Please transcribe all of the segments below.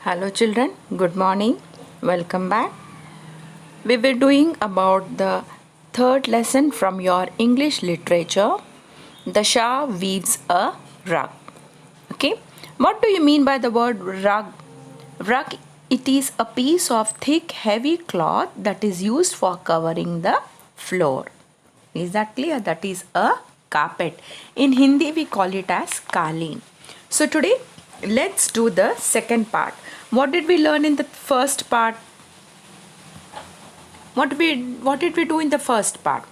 Hello children, good morning. Welcome back. We were doing about the third lesson from your English literature. The Shah weaves a rug. Okay. What do you mean by the word rug? Rug, it is a piece of thick heavy cloth that is used for covering the floor. Is that clear? That is a carpet. In Hindi we call it as kaleen. So today let's do the second part. What did we learn in the first part? What did we do in the first part?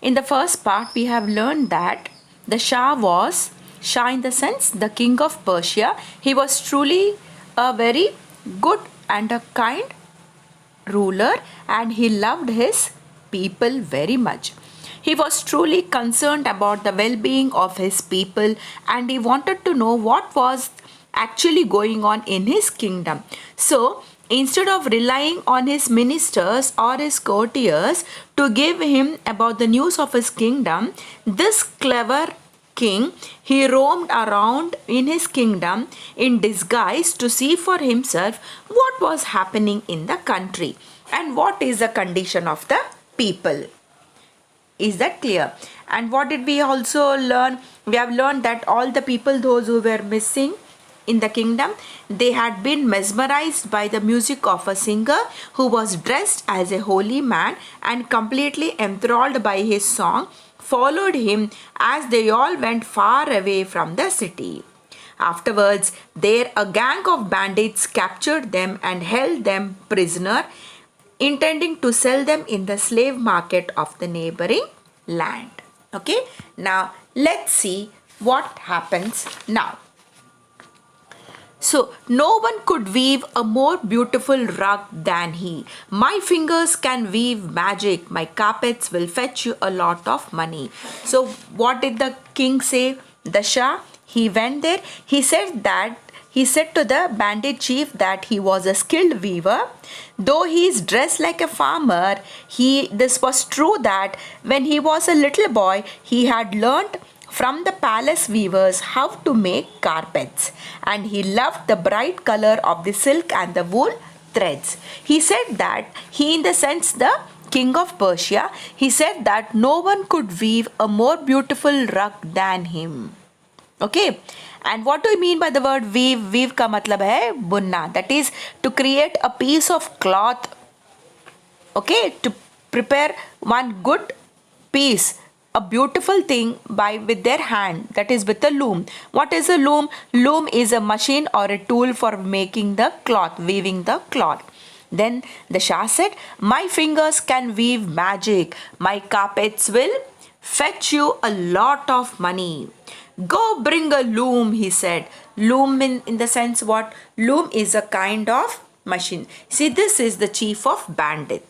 In the first part we have learned that the Shah in the sense the king of Persia. He was truly a very good and a kind ruler, and he loved his people very much. He was truly concerned about the well being of his people, and he wanted to know what was actually going on in his kingdom. So, instead of relying on his ministers or his courtiers to give him about the news of his kingdom, this clever king, he roamed around in his kingdom in disguise to see for himself what was happening in the country and what is the condition of the people. Is that clear? And what did we also learn? We have learned that all the people, those who were missing in the kingdom, they had been mesmerized by the music of a singer who was dressed as a holy man and completely enthralled by his song, followed him as they all went far away from the city. Afterwards, there a gang of bandits captured them and held them prisoner, intending to sell them in the slave market of the neighboring land. Okay, now let's see what happens now. So, no one could weave a more beautiful rug than he. My fingers can weave magic. My carpets will fetch you a lot of money. So, what did the king say? The Shah, he went there. He said to the bandit chief that he was a skilled weaver. Though he is dressed like a farmer, this was true that when he was a little boy, he had learnt from the palace weavers how to make carpets, and he loved the bright color of the silk and the wool threads. He said that in the sense the king of Persia, he said that no one could weave a more beautiful rug than him. Okay, and what do you mean by the word weave? Weave का मतलब है बुनना. That is to create a piece of cloth. Okay, to prepare one good piece, a beautiful thing with their hand, that is with a loom. What is a loom? Loom is a machine or a tool for making the cloth, weaving the cloth. Then the Shah said, my fingers can weave magic. My carpets will fetch you a lot of money. Go bring a loom, he said. Loom in the sense what? Loom is a kind of machine. See, this is the chief of bandit.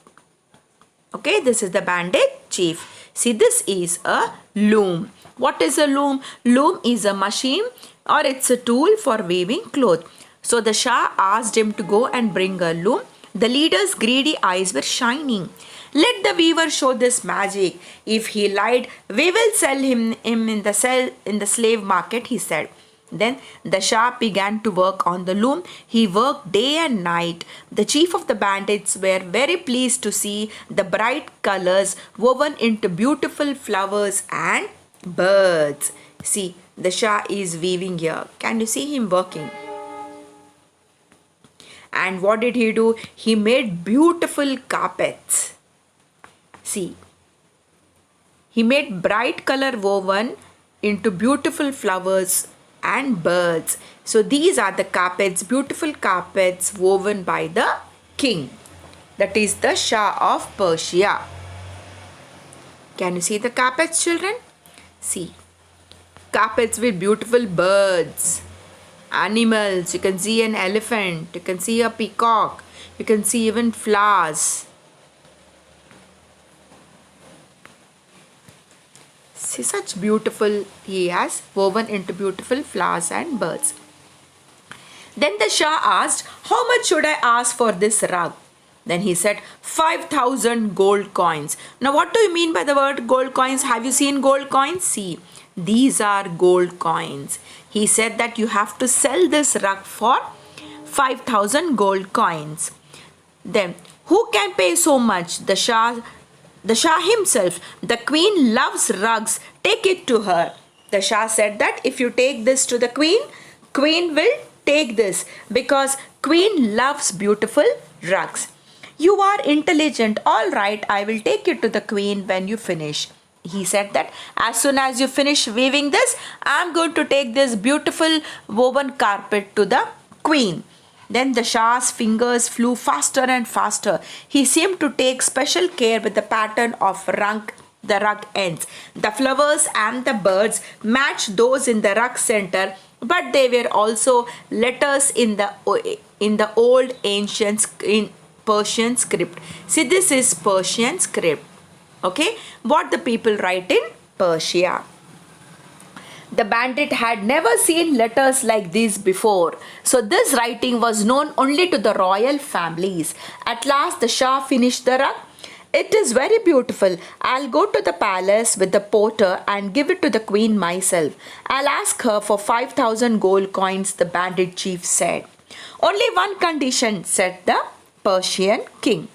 Okay, this is the bandit chief. See, this is a loom. What is a loom? Loom is a machine or it's a tool for weaving cloth. So the Shah asked him to go and bring a loom. The leader's greedy eyes were shining. Let the weaver show this magic. If he lied, we will sell him in the slave market, he said. Then the Shah began to work on the loom. He worked day and night. The chief of the bandits were very pleased to see the bright colors woven into beautiful flowers and birds. See, the Shah is weaving here. Can you see him working? And what did he do? He made beautiful carpets. See, he made bright color woven into beautiful flowers and birds. So these are the carpets, beautiful carpets woven by the king. That is the Shah of Persia. Can you see the carpets, children? See, carpets with beautiful birds, animals. You can see an elephant. You can see a peacock. You can see even flowers. See, such beautiful he has woven into beautiful flowers and birds. Then the Shah asked, how much should I ask for this rug? Then he said, 5,000 gold coins. Now what do you mean by the word gold coins? Have you seen gold coins? See, these are gold coins. He said that you have to sell this rug for 5,000 gold coins. Then, who can pay so much? The Shah himself. The queen loves rugs. Take it to her. The Shah said that if you take this to the queen, queen will take this because queen loves beautiful rugs. You are intelligent. All right, I will take it to the queen when you finish. He said that as soon as you finish weaving this, I am going to take this beautiful woven carpet to the queen. Then the Shah's fingers flew faster and faster. He seemed to take special care with the pattern of the rug ends. The flowers and the birds matched those in the rug center, but they were also letters in the old ancient in Persian script. See, this is Persian script. Okay, what the people write in Persia. The bandit had never seen letters like these before, so this writing was known only to the royal families. At last, the Shah finished the rug. It is very beautiful. I'll go to the palace with the porter and give it to the queen myself. I'll ask her for 5,000 gold coins, the bandit chief said. Only one condition, said the Persian king.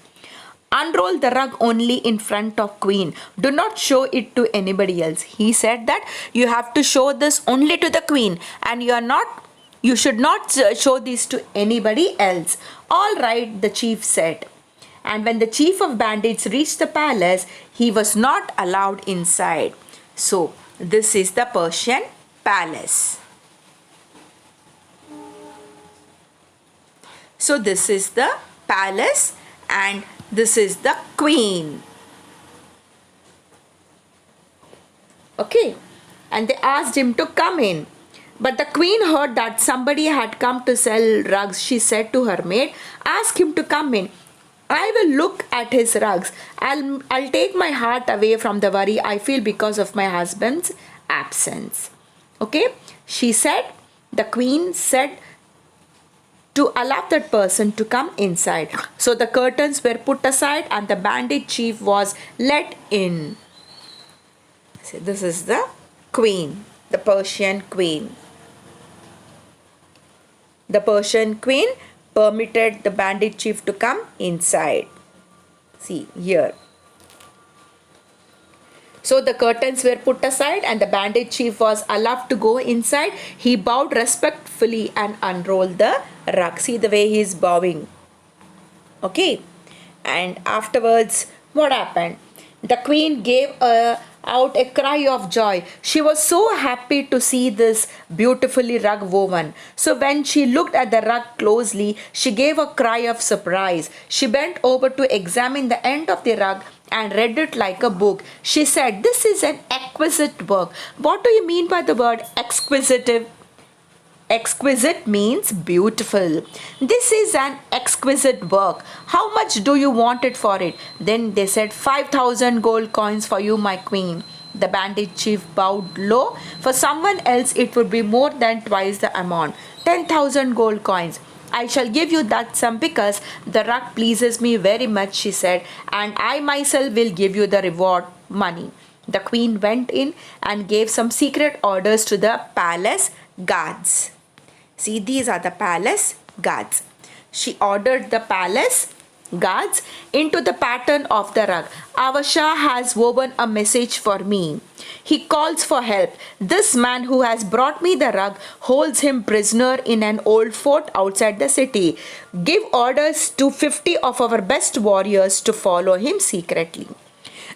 Unroll the rug only in front of queen. Do not show it to anybody else. He said that you have to show this only to the queen and you should not show this to anybody else. All right, the chief said. And when the chief of bandits reached the palace, he was not allowed inside. So, this is the Persian palace. So, this is the palace and this is the queen. Okay. And they asked him to come in. But the queen heard that somebody had come to sell rugs. She said to her maid, ask him to come in. I will look at his rugs. I'll take my heart away from the worry I feel because of my husband's absence. Okay. She said, the queen said, to allow that person to come inside. So the curtains were put aside and the bandit chief was let in. So this is the queen, the Persian queen. The Persian queen permitted the bandit chief to come inside. See here. So the curtains were put aside and the bandit chief was allowed to go inside. He bowed respectfully and unrolled the rug. See the way he is bowing. Okay. And afterwards, what happened? The queen gave out a cry of joy. She was so happy to see this beautifully rug woven. So when she looked at the rug closely, she gave a cry of surprise. She bent over to examine the end of the rug and read it like a book. She said, this is an exquisite work. What do you mean by the word exquisite? Exquisite means beautiful. This is an exquisite work. How much do you want it for it? Then they said, 5,000 gold coins for you, my queen. The bandit chief bowed low. For someone else, it would be more than twice the amount. 10,000 gold coins. I shall give you that sum because the rug pleases me very much, she said, and I myself will give you the reward money. The queen went in and gave some secret orders to the palace guards. See, these are the palace guards. She ordered the palace guards into the pattern of the rug. Our Shah has woven a message for me. He calls for help. This man who has brought me the rug holds him prisoner in an old fort outside the city. Give orders to 50 of our best warriors to follow him secretly.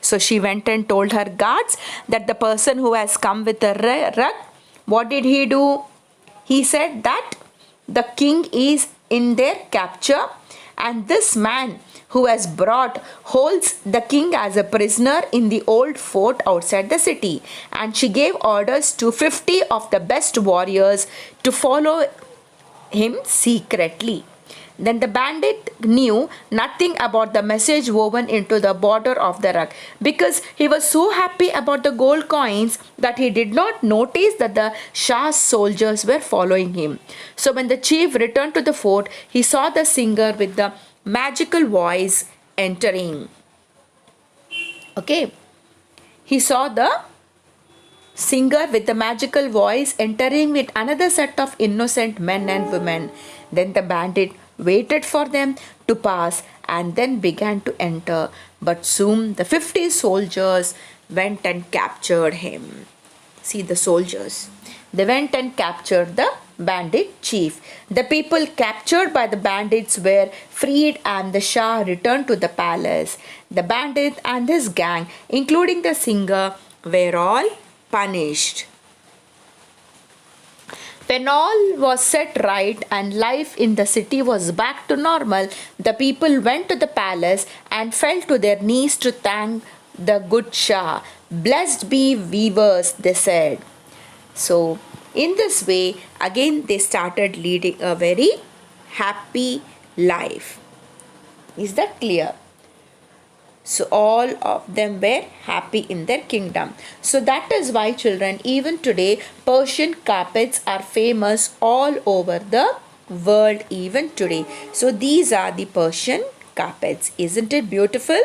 So she went and told her guards that the person who has come with the rug, what did he do? He said that the king is in their capture and this man who has brought holds the king as a prisoner in the old fort outside the city. And she gave orders to 50 of the best warriors to follow him secretly. Then the bandit knew nothing about the message woven into the border of the rug because he was so happy about the gold coins that he did not notice that the Shah's soldiers were following him. So when the chief returned to the fort, he saw the singer with the magical voice entering. Okay. He saw the singer with the magical voice entering with another set of innocent men and women. Then the bandit waited for them to pass and then began to enter. But soon the 50 soldiers went and captured him. See the soldiers. They went and captured the bandit chief. The people captured by the bandits were freed and the Shah returned to the palace. The bandit and his gang, including the singer, were all punished. When all was set right and life in the city was back to normal, the people went to the palace and fell to their knees to thank the good Shah. Blessed be weavers, they said. So, in this way, again they started leading a very happy life. Is that clear? So all of them were happy in their kingdom. So that is why, children, even today Persian carpets are famous all over the world even today. So these are the Persian carpets. Isn't it beautiful?